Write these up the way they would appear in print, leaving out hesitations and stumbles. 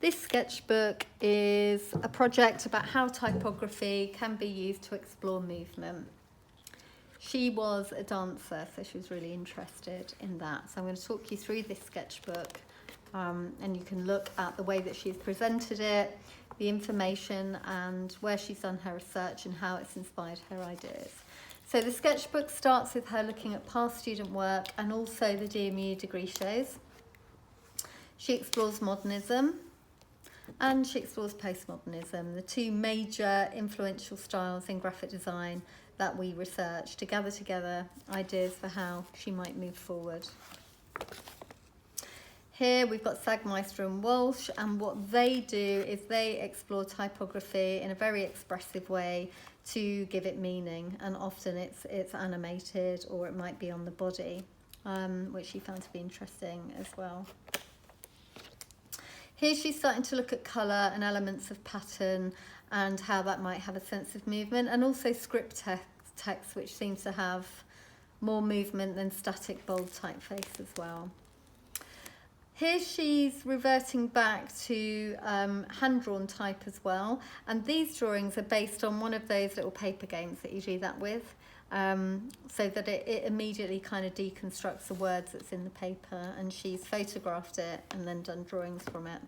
This sketchbook is a project about how typography can be used to explore movement. She was a dancer, so she was really interested in that. So I'm going to talk you through this sketchbook, and you can look at the way that she's presented it, the information, and where she's done her research and how it's inspired her ideas. So the sketchbook starts with her looking at past student work and also the DMU degree shows. She explores modernism and she explores postmodernism, the two major influential styles in graphic design that we research to gather together ideas for how she might move forward. Here we've got Sagmeister and Walsh, and what they do is they explore typography in a very expressive way to give it meaning, and often it's animated or it might be on the body, which she found to be interesting as well. Here she's starting to look at colour and elements of pattern and how that might have a sense of movement, and also script text which seems to have more movement than static bold typeface as well. Here she's reverting back to hand-drawn type as well, and these drawings are based on one of those little paper games that you do that with, so that it immediately kind of deconstructs the words that's in the paper, and she's photographed it and then done drawings from it.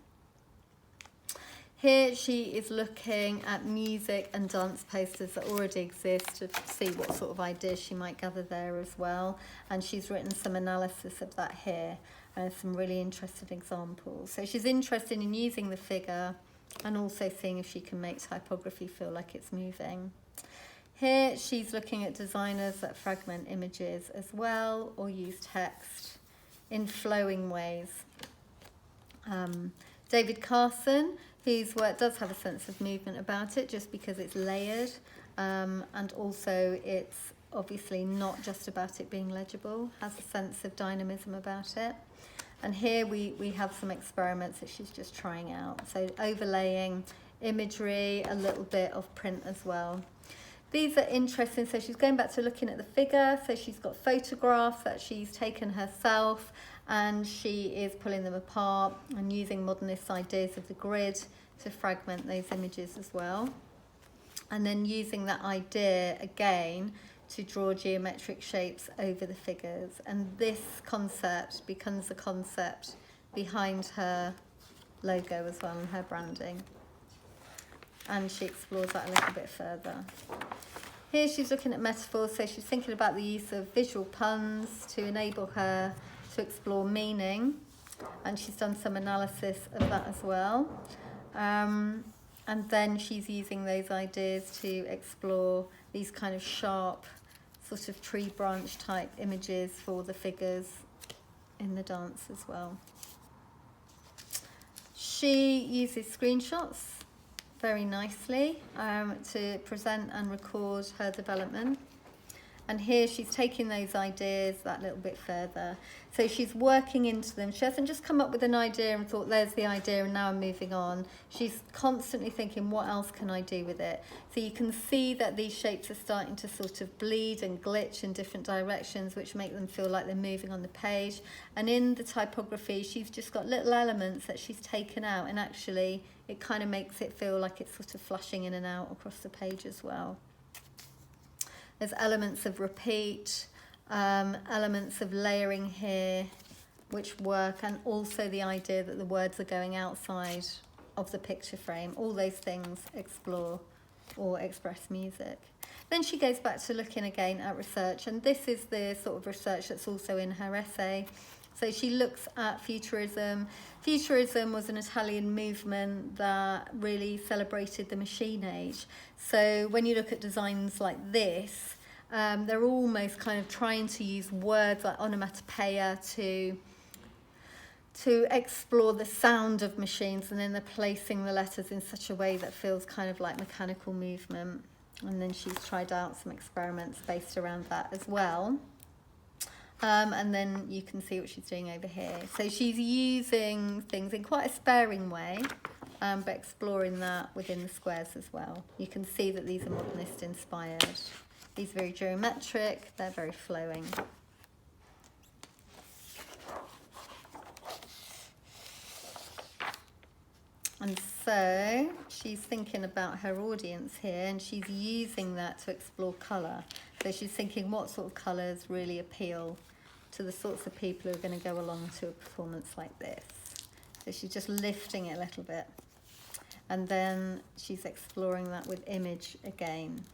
Here she is looking at music and dance posters that already exist to see what sort of ideas she might gather there as well, and she's written some analysis of that here and some really interesting examples. So she's interested in using the figure and also seeing if she can make typography feel like it's moving. Here she's looking at designers that fragment images as well or use text in flowing ways. David Carson, whose work does have a sense of movement about it just because it's layered, and also it's obviously not just about it being legible, has a sense of dynamism about it. And here we have some experiments that she's just trying out. So overlaying imagery, a little bit of print as well. These are interesting. So she's going back to looking at the figure. So she's got photographs that she's taken herself, and she is pulling them apart and using modernist ideas of the grid to fragment those images as well. And then using that idea again to draw geometric shapes over the figures. And this concept becomes the concept behind her logo as well and her branding. And she explores that a little bit further. Here she's looking at metaphors, so she's thinking about the use of visual puns to enable her to explore meaning, and she's done some analysis of that as well. And then she's using those ideas to explore these kind of sharp sort of tree branch type images for the figures in the dance as well. She uses screenshots very nicely to present and record her development. And here she's taking those ideas that little bit further. So she's working into them. She hasn't just come up with an idea and thought, there's the idea and now I'm moving on. She's constantly thinking, what else can I do with it? So you can see that these shapes are starting to sort of bleed and glitch in different directions, which make them feel like they're moving on the page. And in the typography, she's just got little elements that she's taken out, and actually it kind of makes it feel like it's sort of flashing in and out across the page as well. There's elements of repeat, elements of layering here, which work, and also the idea that the words are going outside of the picture frame. All those things explore or express music. Then she goes back to looking again at research, and this is the sort of research that's also in her essay. So she looks at futurism. Futurism was an Italian movement that really celebrated the machine age. So when you look at designs like this, they're almost kind of trying to use words like onomatopoeia to explore the sound of machines, and then they're placing the letters in such a way that feels kind of like mechanical movement. And then she's tried out some experiments based around that as well. And then you can see what she's doing over here. So she's using things in quite a sparing way, but exploring that within the squares as well. You can see that these are modernist inspired. These are very geometric, they're very flowing. And so she's thinking about her audience here, and she's using that to explore colour. So she's thinking what sort of colours really appeal to the sorts of people who are going to go along to a performance like this. So she's just lifting it a little bit. And then she's exploring that with image again.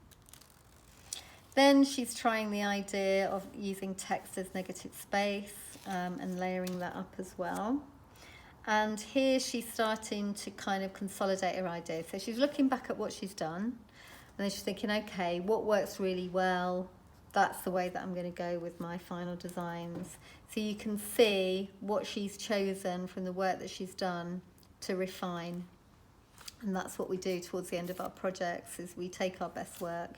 Then she's trying the idea of using text as negative space and layering that up as well. And here she's starting to kind of consolidate her ideas. So she's looking back at what she's done, and then she's thinking, okay, what works really well? That's the way that I'm going to go with my final designs. So you can see what she's chosen from the work that she's done to refine. And that's what we do towards the end of our projects, is we take our best work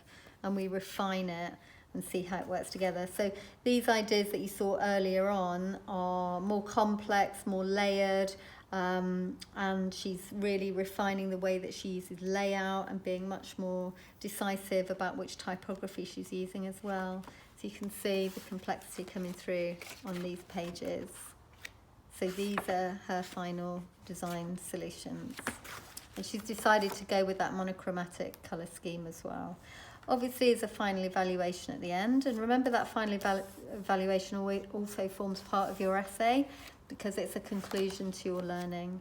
and we refine it and see how it works together. So these ideas that you saw earlier on are more complex, more layered, and she's really refining the way that she uses layout and being much more decisive about which typography she's using as well. So you can see the complexity coming through on these pages. So these are her final design solutions. And she's decided to go with that monochromatic colour scheme as well. Obviously, there's a final evaluation at the end. And remember that final evaluation also forms part of your essay, because it's a conclusion to your learning.